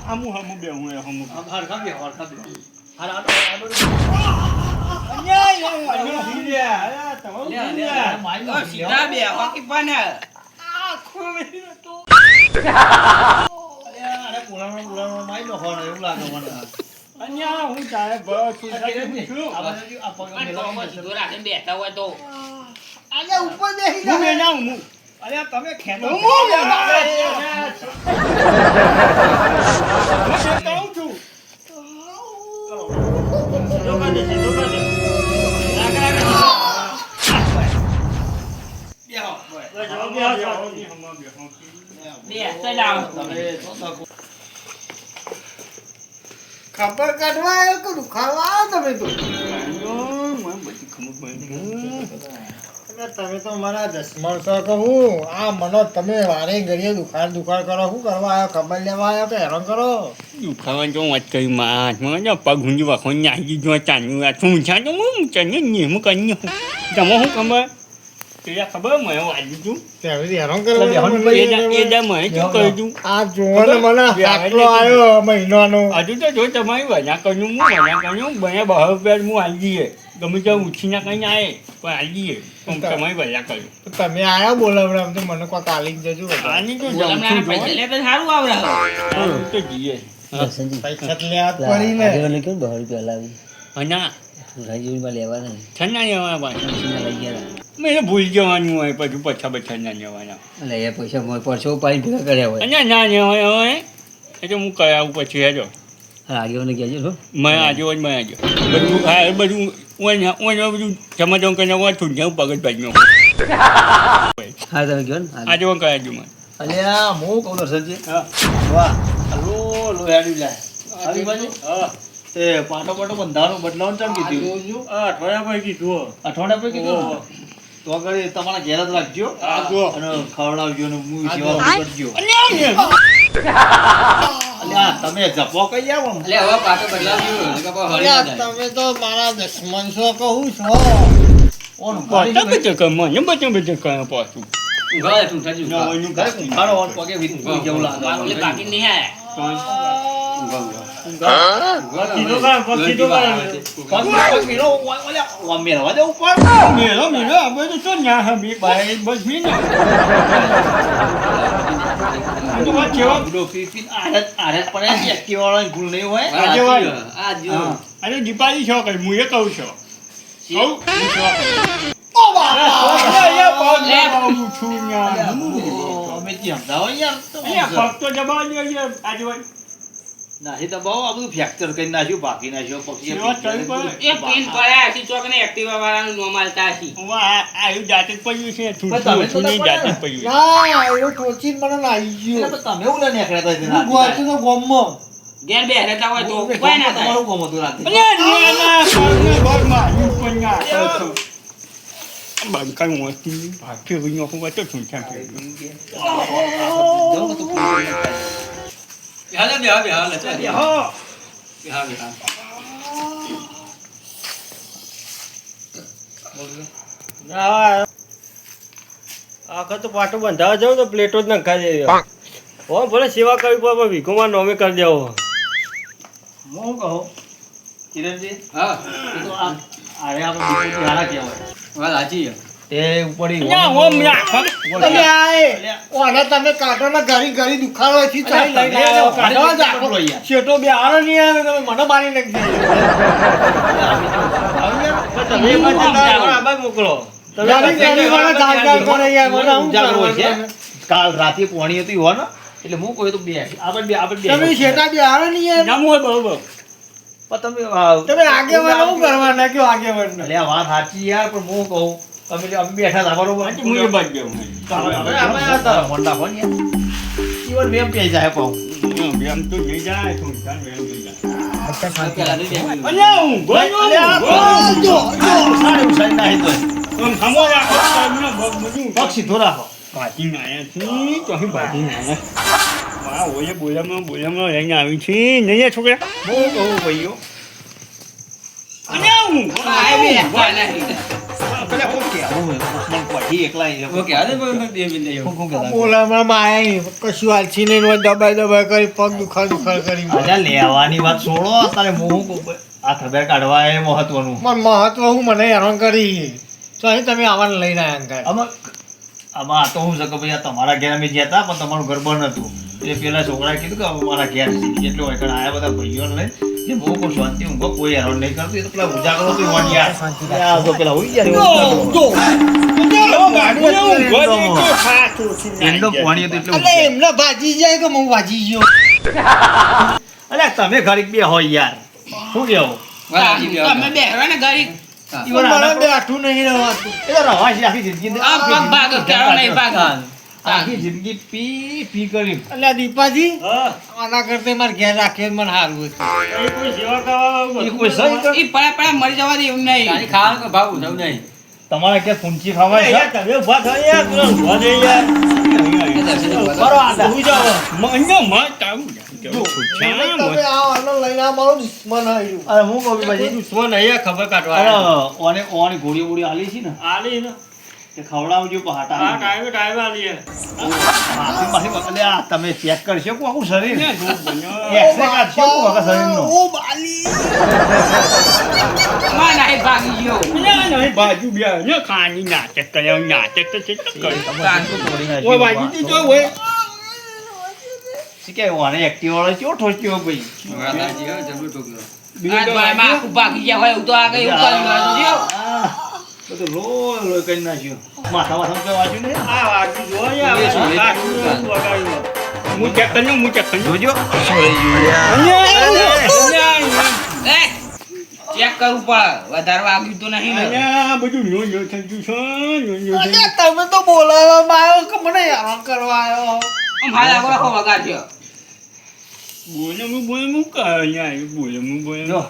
હમું બે હું હમું હરખા બે હાર સીધા બે બાકી પણ અહીંયા હું ચાલે બસ બેઠા હોય તો ઉપર બેસી હું બે ના હું અરે તમે ખેતો હું કહું છું ખબર કાઢવા આવ્યો કે દુખાવા આવ્યો તમે તો તમે તો મારા દસમણ છો કહું આ મને તમે વારે ઘડીએ દુખાડ કરો શું કરવા આવ્યો ખબર લેવા આવ્યો કે હેરાન કરો દુખાવા જો વાત કરી માં મને પગ ઊંજી વાખો નાહી જો ચાન્યું આ તું છે તો હું ચાન્યું ને હું કન્યો તમે શું ખબર તે ખબર મને વાજી તું ત્યારે હેરાન કરવા એ દા મને શું કહ્યું તું આ જોને મને આટલો આવ્યો મહિનાનો હજુ તો જો તમારી વજા કર્યું હું વજા કર્યું બને 10 રૂપિયા હું આવી જઈએ ગમે ત્યાં ઉછીના કઈ આવે પણ આવી જઈએ પણ તમારી વજા કર્યું તમે આયા બોલાવડા તો મને કોઈ કાલી જજો આની તો પૈસા લે તો સારું આવડે તો જઈએ પૈસા લેવા પડી ને ના રાજીવમાં લેવા નહીં ઠંડા લેવાના પાછા લઈ ગયા મેં ભૂલી જવાનું હોય પછી પછા ના લેવાના એટલે એ પૈસા પરસો પાણી ભેગા કર્યા હોય અને ના લેવાય હોય એટલે હું કરાવું પછી હેજો આગેવાને કહેજો છો મેં આજે જ મેં આજે બધું હા બધું ઓન બધું જમા કરીને વાંચું ને પગજ ભાજ્યો હા તમે કહો ને આજે પણ કરાવજો મને અલ્યા હું કહું દર્શનજી હા વાહ લો હેડી જાય આવી બાજુ હા તે પાટો બંધાવાનું બદલાવાનું ચાલ કીધું અઠવાડિયા પછી કીધું અઠવાડિયા પછી કીધું તો આગળ તમારા ઘેર જ રાખજો અને ખવડાવજો ને હું સેવા કરજો અલ્યા તમે જપો કઈ આવો એટલે હવે પાછો બદલાવ્યો તમે તો મારા દુશ્મન છો કહું છો ઓન બધા મને બધા કયા પાછું ઘરે તું થજુ ખાડો ઓન પગે વીત જેવું લાગે બાકી બાકી નહીં મેળવા દે ઉપર મેલો આ બધું શું ના હમી બાય બસ મી ને તો વાત કેવા આરે પડે એક્ટિવ વાળા ભૂલ નહીં હોય આજે વાત આ જો અરે દીપાલી છો કઈ હું એ કહું છું અમે ત્યાં દાવા યાર ફક્ત જવા આજે નાહી તો બહુ આ બધું ફ્રેક્ચર કરી નાખ્યું બાકી નાખ્યો પક્ષી એ પિન પડ્યા છે ચોક ને એક્ટિવા વાળાનું નો માલતા છે આયુ જાતે જ પડ્યું છે તમે તો જાતે જ પડ્યું ના એવો ટોચી મને નાઈ ગયો તમે એવું ના નીકળ્યા હતા હું ગોતું તો ગોમમાં ઘેર બે રહેતા હોય તો કોઈ ના થાય તમારું કોમ હતું રાતે બંકાઈ મોતી ભાગ્ય ગયો હું તો સુનતા આખા તો પાટું બંધાવા જાવ તો પ્લેટો જ નખા જાય હો ભલે સેવા કરવી પડે વીઘોમાં નોમે કરી દેવો હું કહું કિરણજી હા એ તો આ આરે આપણે બીજું હારા કહેવાય વાત સાચી તે ઉપર તમે આય ઓને તમે કાઢો ને ઘરી દુખાડો થી ચાલી લઈને આવ્યો કાઢો જ આખો છેટો બે આરો નહીં આવે તમે મને મારી નાખી તમે આબાદ મોકલો કાલ રાતે પોણી હતી હો ને એટલે હું કહ્યું તો બે આપણે તમે છેટા બે આરો નહીં બરોબર પણ તમે આગેવાન શું કરવાના કયો આગેવાન એટલે આ વાત સાચી યાર પણ હું કહું તમે અમે બેઠા હતા બરોબર હું એ બાદ ગયો મોટા ફોન યાર ઈવન મેમ પે જાય પાઉં એમ તો જઈ જાય સુનતા એમ જઈ જાય પક્ષી ધોરા ભાજીને આવ્યા છીએ તો અહીં ભાજીને આવ્યા ઓલે બોલામાં લઈને આવી છે નહીં છોકરા બહુ કહું ભાઈઓ અને હું આ બે નહીં પેલા કોણ કે આવું ઘરથી એકલા એ લોકો. ઓકે હાલે પણ બે મિનિટ કોણ કોણ કહેતા? બોલામણા માં આયા નહીં. કશું હાલથી નહીં ને દબાઈ કરી પગ દુખાડ કરી અચ્છા, લેવાની વાત છોડો. તારે મોહ આ ખબર કાઢવા એ મહત્વનું. પણ મહત્વ હું મને હેરાન કરી તો અહીં તમે આવવાને લઈને આવ્યા અંકલ. આમાં આ તો હું છે કે ભાઈ આ તમારા ઘેર અમે ગયા હતા પણ તમારું ઘર બંધ હતું એટલે પેલા છોકરાએ કીધું કે હવે મારા ઘેર છે એટલે હોય કારણ આયા બધા ભાઈઓને લઈ કે બહુ કોઈ શાંતિ ઊંઘો કોઈ હેરાન નહીં કરતું એ તો પેલા ઉજાગરો તો વન યાર આ તો પેલા હોઈ એમનો પાણી હતું એટલે એટલે એમને ભાજી જાય કે હું ભાજી ગયો. અલ્યા તમે ઘડીક બે હોય યાર શું કેવું તમે બેહરો ને ઘડી મને બેઠું નહીં રહેવાતું. એ તો રવાશી આખી જિંદગી આ પગ ભાગ કેળો નહીં ભાગ આખી જિંદગી પી પી કરી એટલે દીપાજી હા આના કરતા મારે ઘેર રાખીએ મને સારું હતું. એ કોઈ સેવા કરવા એ કોઈ સહી કર- ઈ પડા પડા મરી જવા દે એવું નહીં ખાવાનું કે ભાવ ઉઠાવ નહીં તમારા ક્યાં પૂંચી ખાવાય યાર તમે ઉભા થા યાર પેલા ઉભા થઈ યાર બરો આડા ઉભી જાઓ તમે આ આનો લઈને આ મારો દુશ્મન આવ્યું. અરે હું કહું ભાઈ દુશ્મન અહીંયા ખબર કાઢવા અરે આવ્યા. ઓને ઓની ગોળી ગોળી આલી છે ને આલી ને તે ખવડાવજો આ પહાટા ટાઈમે ટાઈમે આલી માસી માસી એટલે આ તમે ચેક કરશો કે આખું શરીર એક્સરે કાઢશો કે આખા શરીરનો ઓ બાલી માં નહીં ભાગી ગયો બાજુ બે ને ખાની નાટક કર્યો નાટક તો કર્યું કાંટો તોડી નાખ્યો. ઓય બાજુ દીધો હોય શી કે ઓને એક્ટિવ વાળો ચો ઠોક્યો ભાઈ જરૂર ટોકલો આ ભાઈમાં આખું ભાગી ગયા હોય એવું તો આગળ એવું કર્યું હોય તો જો. બધું લોય લોય કરી નાખ્યો માથા માથા કઈ વાંચ્યું ને આ વાગી જો યાર કાઢું વગાડ્યું. હું ચેક કર્યું હું ચેક કર્યું જોજો એ ચેક કરવું પડે વધારે વાગ્યું તો નહીં ને અહીંયા બધું નો નો થઈ ગયું છે નો નો થઈ અલ્યા તમે તો બોલાવવામાં આવ્યો કે મને હેરાન કરવા આવ્યો. આમ હાલ આગળ આખો વગાડ્યો બોલે હું કયા બોલે જો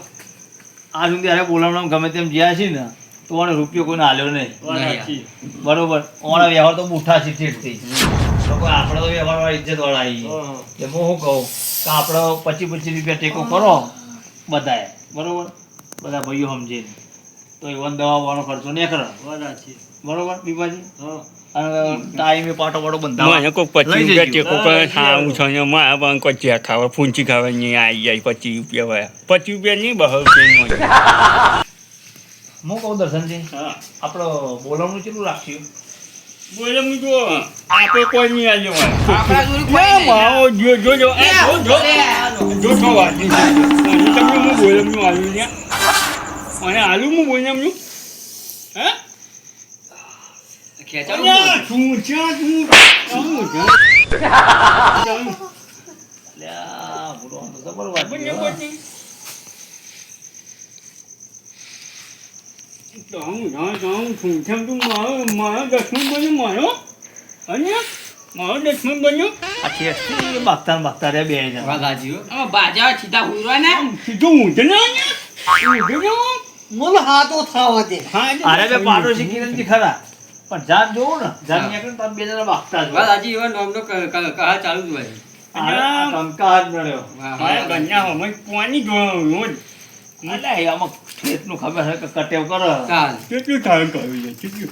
આ સુધી અરે બોલાવવાનું ગમે તેમ જ્યાં છે ને તો ઓને રૂપિયો કોઈને હાલ્યો નહીં વાત સાચી. બરોબર ઓના વ્યવહાર તો બુઠા છે ઠેઠથી લોકો આપણે તો વ્યવહાર વાળા ઇજ્જત વાળા આવીએ હા. એટલે હું શું કહું કે આપણે 25-25 રૂપિયા ટેકો કરો બધાએ બરોબર બધા ભાઈઓ સમજીને તો એવન દવા વાળો ખર્ચો નહીં કરે વાત સાચી. બરોબર દીપાજી હા. અને ટાઈમે પાટો પાટો બંધાવા મને કોઈ 25 રૂપિયા ટેકો કરે ખાવું છે ને મારા પણ કોઈ ચેક ખાવા ફૂંચી ખાવા નહીં આવી જાય 25 રૂપિયા વાળા 25 રૂપિયા નહીં 2 રૂપિયા હું કહું દર્શનજી હા આપણો બોલાવવાનું કેટલું રાખ્યું બોલે હું જો આપે કોઈ નહીં આવ્યો હોય આપણા જોડે કોઈ નહીં. માવો જો જો જો એ જો લે. જો છો વાજી તમે હું બોલે હું આવ્યું ને અને આલુ હું બોલે હું હે અલ્યા તું તું લ્યા બોલવાનું તો જબર વાત છે, હો. આ ઠેઠથી બાગતા ને બાગતા રહ્યા બે જણા. વાત સાચી હો. આમાં બાજા સીધા હુરવા ને મને હાથો થાવા દે. અરે બે પાડોશી કિરણજી ખરા પણ જાત જોવું ને જાત નીકળે ને તો બે જણા બાગતા જ વાત હોય. સાચી એવા નોમનો કહા ચાલુ જ હોય. આ ટંકા હાથ નડ્યો. અલ્યા, એ આમાં ઠેઠનું ખબર છે કે કટેવ કરે. ચાલ કેટલું થાય કહ્યું છે કેટલું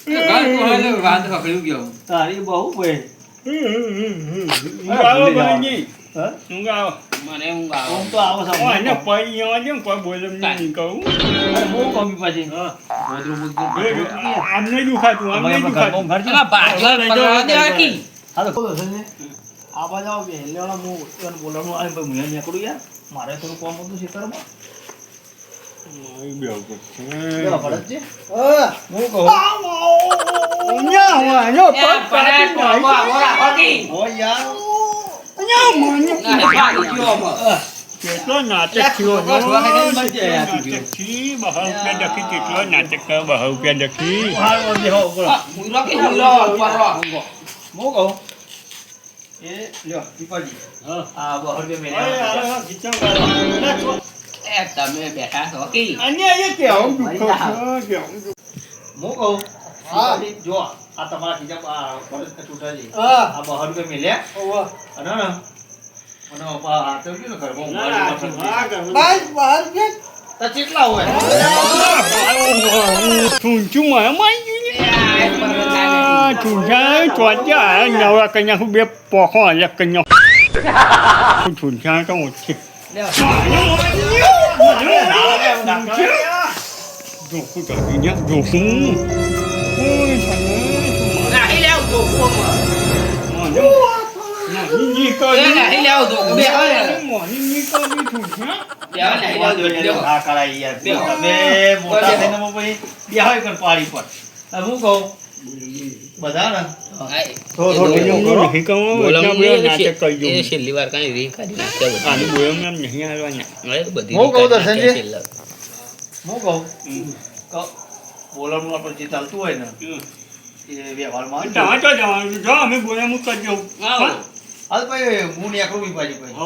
ઘર તો હાલે વાત પકડ્યું ગયો. તારી બહુ ભાઈ. ઊંઘ આવો ભાઈ હા? ઊંઘ આવો મને ઊંઘ આવે આમ તો આવો ઓ એને સમજો. પડી જવા દે ને કોઈ બોલે નહીં કહું અરે બહુ કમી પછી. હા. ગોદરું બોદરું બધું તૂટી ગયા. આમ નહીં દુખાતું આમ અમારે નહીં ઘરમાં દુખાતું ઘર છે. એમાં બાજા પડવા દેવા કી હા તો બોલો સંજય. આ બાજુ આવો બે હેલેવાળા હું એને બોલાવવાનું આવે ભાઈ હું નીકળું યાર. મારે થોડું કામ હતું ખેતરમાં. પેલા ભરત છે. હા. હું કહું. એ પડે ટોકો આવો રાખો કી ઓ યાર. નહીં ભાગી ગયો આમાં. કેટલો નાટક થયો ટોકો જોવા ખાઈને જ મરી જાય આ video. નાટકથી 2 રૂપિયા દખી કેટલો નાટક કરે 2 રૂપિયા દખી હાલ બેહો બોલો. આ હુરો કે હુરો પડવા હું કહું. એ લ્યો દીપાજી. હા. આ બહાર બે મેલે. અરે, અરે, અરે, ખીચામ ગાળો. એ તમે બેઠા છો કી અને એ કેવું દુખો છે હું કહું. હા. દીપાજી, જો આ તમારા ખીચા આ ભરત છૂટાજી. હા. આ બહાર બે મેલ્યા. ઓવા. અને ને અને આ તો કેવું ઘરમાં ના, ના, ઊંઘવાનું આ ઘરમાં. બહાર બહાર ગયા. તો કેટલા હોય? ઊંચું મને મારી ગયું ને ઠુંઠા ચોચ્યા નવરા કન્યા હું બે પોખો અલગ કન્યા ઠુંઠા તો ઓછી જોખું તો જોખું આ કરાઈ યાર તમે મોટા થઈને પછી બેહાય કર પાડી પર હવે હું કહું બધા ને છેલ્લી વાર કઈ રી કાઢી નાખ્યા હું કહું દર્શનજી હું કહું બોલવાનું આપણે જે ચાલતું હોય ને એ વ્યવહારમાં અમે બોલામું કરી દઉં હાલ ભાઈ હું નીકળું બી પાછી ભાઈ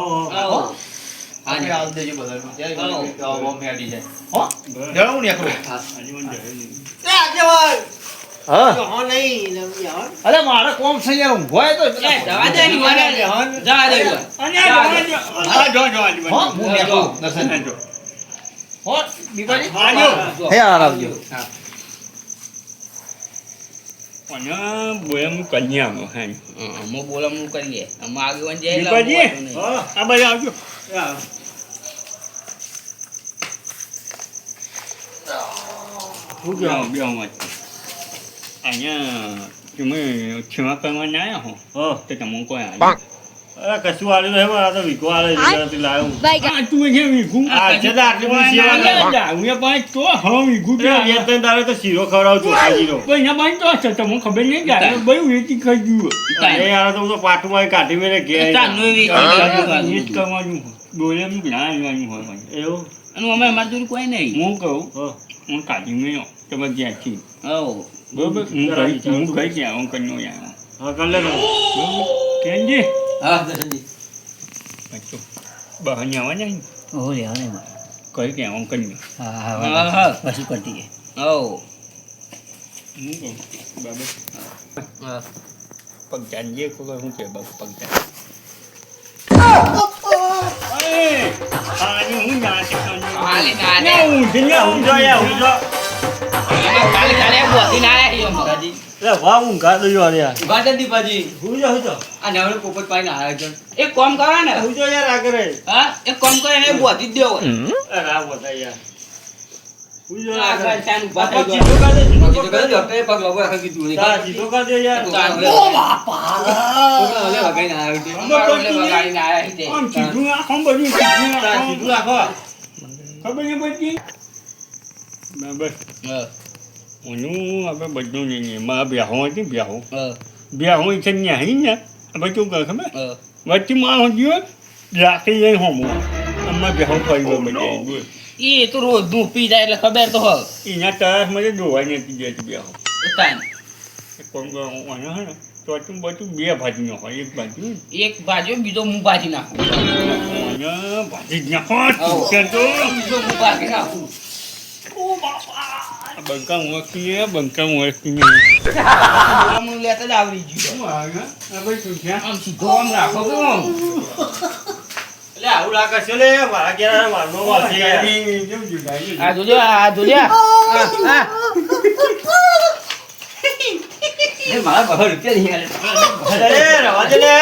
આપણે હાલ દેજો બધાનું ત્યારે બોમ્બ હેડી જાય હો જરા હું નીકળું હા નહીં અરે મારા કોમ છે યાર ઊંઘવાય તો જવા દે ને મને. જવા દે હો હું નીકળું દર્શન હો બીબાજી આજો. હે આવજો બોલામું કન્યા હા અમે બોલામણું કરીએ અમે આગેવાન જાય દીપાજી આ બાજુ આવજો શું કહેવા બેવામાં અહીંયા તમે ક્ષમા કરવા ના આવ્યા હો તો તમે કોઈ આવ્યા કશું આલ્યું નહીં મારા તો વીકો આલે છે લાવ્યો તું છે વીઘું આ છે ને આટલી બધી સેવા કરે. પાંચ તો હા વીઘું બે ત્રણ દાડે તો શીરો ખવડાવું છું હાજીનો. પૈસા પાંચ તો હશે તમને ખબર નહીં જાય બધું વેચી ખાઈ ગયું એ યાર તો હું તો પાટુમાં કાઢી મેં ઘેર ચાલુ એવી એ જ કરવાનું બોલે ના આવવાનું હોય મને. એવું અને અમે મજદૂર કોઈ નહીં હું કહું હું કાઢી મેં તમે જ્યાંથી હો બરોબર હું ગઈ ત્યાં હું કન્યો આવ્યો હા કર લે તમે. કેનજી હા દર્શનજી બહાર આવવાના ને હો લે હવે કઈ ત્યાં હું કન્યો હા હા પછી કરતી હો હું કહું બાબા હા પગચાન જે કોઈ શું કે બાબા પગચાન હું હાલી ના દે ઊંઝો યાર ઊંઝો. કાલે કાલે બોધી ના આવ્યા દાદી લે વાહ ઊંઘા તો યાર યાર. ઉગાડન દીપાજી ઊંઝો ઊંઝો. આ નવરે પોપટ પાઈને આવ્યો છે. એક કામ કરો ને ઊંઝો યાર આ કરે. હા એક કામ કરે ને બોધી જ દેવો અરે આ બધા યાર. ઊંઝો આ આ કરે. ચાન ઉભા આ થઈ સીધો કર દે, સીધો બાકી તો કર કહી દે. દો કે પગ લગવા રાખી દીધું નહીં. તારા સીધો કર દે યાર. છોકરા ઓલે વગાઈને આવ્યો છે. વગાડીને આવ્યા છે આમ સીધું આખો બધું સીધું તારા આખો. સીધું રાખો. ખબર નહીં પડતી બરાબર હા હું આપણે બધું નહીં એમાં બ્યાહો હતી બ્યાહો હા બ્યાહો છે ન્યાહી ને આપણે શું કહે ખબર હા વચ્ચે માણસ ગયો રાખી જાય હોમો આમાં બ્યાહો ફરી ગયો બધા એ તો રોજ દૂધ પી જાય એટલે ખબર તો હોય એના તરફ મને જોવાની નથી જતી બ્યાહો તાન કોણ કોણ હે ને તો તું બધું બે ભાજી નો હોય એક બાજુ એક બાજુ બીજો મું ભાજી નાખું અને ભાજી જ નાખો કે તો બીજો મું ભાજી નાખું બંકા ઓળખીએ બંકા ઓળખીએ બોલામણું લેતા જ આવડી ગયું શું આવે આ ભાઈ શું છે આમ સીધો આમ રાખો કે આમ એટલે આવું લાગે છે લે મારા ઘેર મારનો વાસી યાર. આ જોજો આ જોજો એ મારા બહુ રૂપિયા નહીં આલે. અરે રવા દે લે.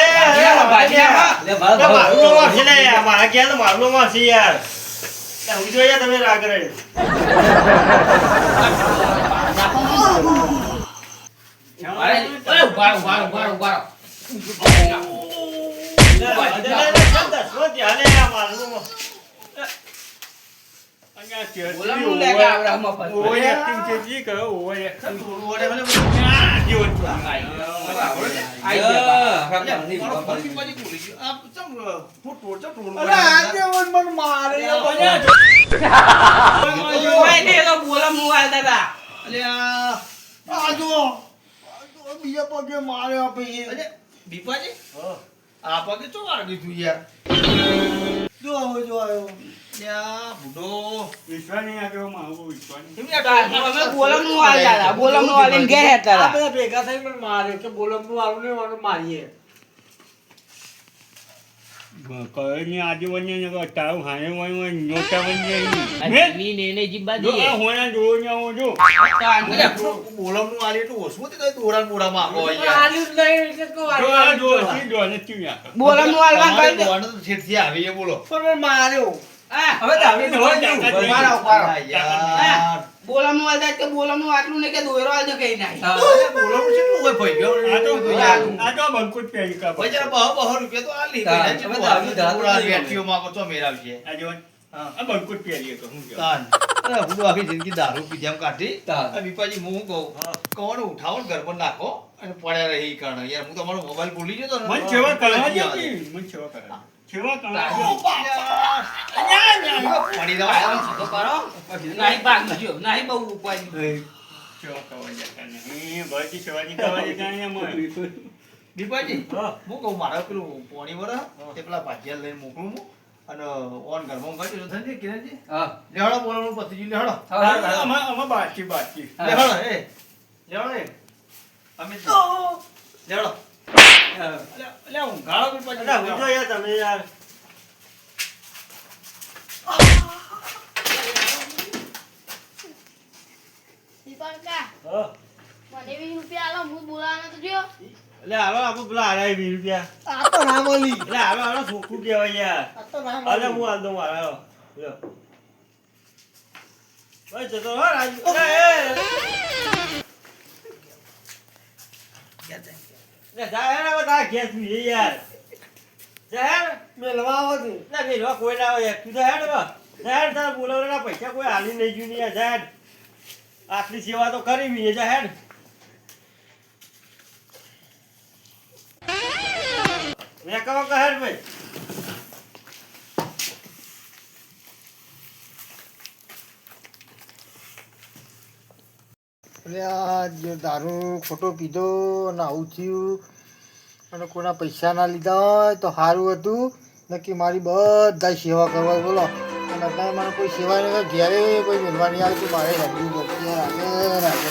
ભાજી નાખો લે મારા બહુ મારનો વાસી લે યાર. મારા ઘેર તો મારનો વાસી યાર. લે ઊંઝો યાર તમે રાગ કરે. અરે ઉભા ઉભા લે રવા દે લે લે દસમો ધ્યાન લે યાર મારનો. બોલામણું લે કે આવડે આમાં ફરી ઓય એક્ટિંગ છે જી કરો ઓય આઈ ગયા ઓય ને તો બોલામણું આલતા હતા બીજા પગે માર્યા પછી દીપાજી આ પગે ચો વાગી તું યાર જો આવ્યો લ્યા બુડો વિશ્વાસ નહીં આવ્યો મારો વિશ્વાસ નહીં. અમે બોલામણું આલતા હતા બોલામણું આલીને ઘેર હેતા આ હતા બધા ભેગા થઈ મને માર્યો કે બોલમનું આવું ને મારે મારીએ કયોની આજુબાજુ તારું હારે હોય નોટા બની આ જાય જીની ને એને જીબ્બા જો દઈએ. આ હોના જોવો ને આવો જો બોલમનું આલી એટલું ઓછું હતું, કઈ દોરાને બોરામાં આપો યાર. આલ્યું જ નહીં એટલે કહું, જો આલ્યું આ જ જો નહીં. સી જો ને ચી નાખે. બોલમનું હાલવા તમારે કરી દે. દોરાને તો છેડથી આવી એ બોલો. પણ મેં માર્યો. આ, હવે તો આવી તો હોય ને. ઉભા રહો. યાર. બોલમનું હાલતા કે બોલમનું આટલું ને કે દોયરો હાલતો કઈ નાખી. હા. અરે બોલમનું કેટલું હોય ભાઈ? આ તો યાર. આ તો બંકુટ પહેરી કા ભાઈ જરા બહુ રૂપિયા તો આલી. તાન. ભાઈ, હવે કેટલું તો આવી ધાતું દોરા નહીં વેઠીઓ માગો તો મેળવશે. આ જો આ બંકુટ પહેરી તો હું જો તાન. અરે હું તો આખી જિંદગી દારૂ પીધા કાઢી. તાન. આ વિપાજી હું કહું કોણ ઉઠાવો ને ઘર પર નાખો અને પડ્યા રહે ઈ કારણ. યાર હું તમારો મોબાઈલ ભૂલી ગયો તો ને. મન સેવા કરવા યાર. દે મન સેવા કરવા સેવા કરવા પડી જાઓ. તો કરો. નહીં ભાગી ગયો. નહીં બહુ ઉપાડી. સેવા કરવા જતા નહીં ભાઈ સેવાની કરવા જતા નહીં દીપાજી હા. હું કહું મારા પેલું પોણી વરા તે પેલા ભાજીયા લઈને મોકલું હું અને ઓન ઘરમાં કાઢી તો થઈને કિરણજી હા. લેહડો બોલાવવાનું પતિજી લેહડો હવે આમાં બાકી બાકી લેહડો એ લેહડો એ અમે લેહડો લે હું ગાળો અલા, ઊંઘો યાર તમે યાર. દીપંકા, હા. મને 20 રૂપિયા આલો, હું બોલાવાનો તો જો. એટલે હાલો આપણે પેલા હારા 20 રૂપિયા. આ તો ના મળી. એટલે હાલો છોકરું કહેવાય યાર. આ તો ના હાલે મળી. હું આલ દઉં મારા હાલો. લ્યો. ભાઈ જતો રહો રાજુ. લે જા હેડ હવે તારા ઘેર સુઈએ યાર. જા હેડ. મેલવા આવો છે. લે મેલવા કોઈ ના આવે તું જા હેડ હવે. જા હેડ તારા બોલાવવાના પૈસા કોઈ હાલી નહીં ગયું ને યાર. જા હેડ. આટલી સેવા તો કરી મી જા હેડ. મેં કહો કે હેડ ભાઈ. એટલે આ જે દારૂ ખોટો પીધો ને આવું થયું અને કોઈના પૈસા ના લીધા હોય તો સારું હતું નક્કી મારી બધા સેવા કરવા બોલો અને અત્યારે મને કોઈ સેવા નહીં ઘેરે કોઈ મેળવાની આવે તો મારે હજુ રાગે રાગે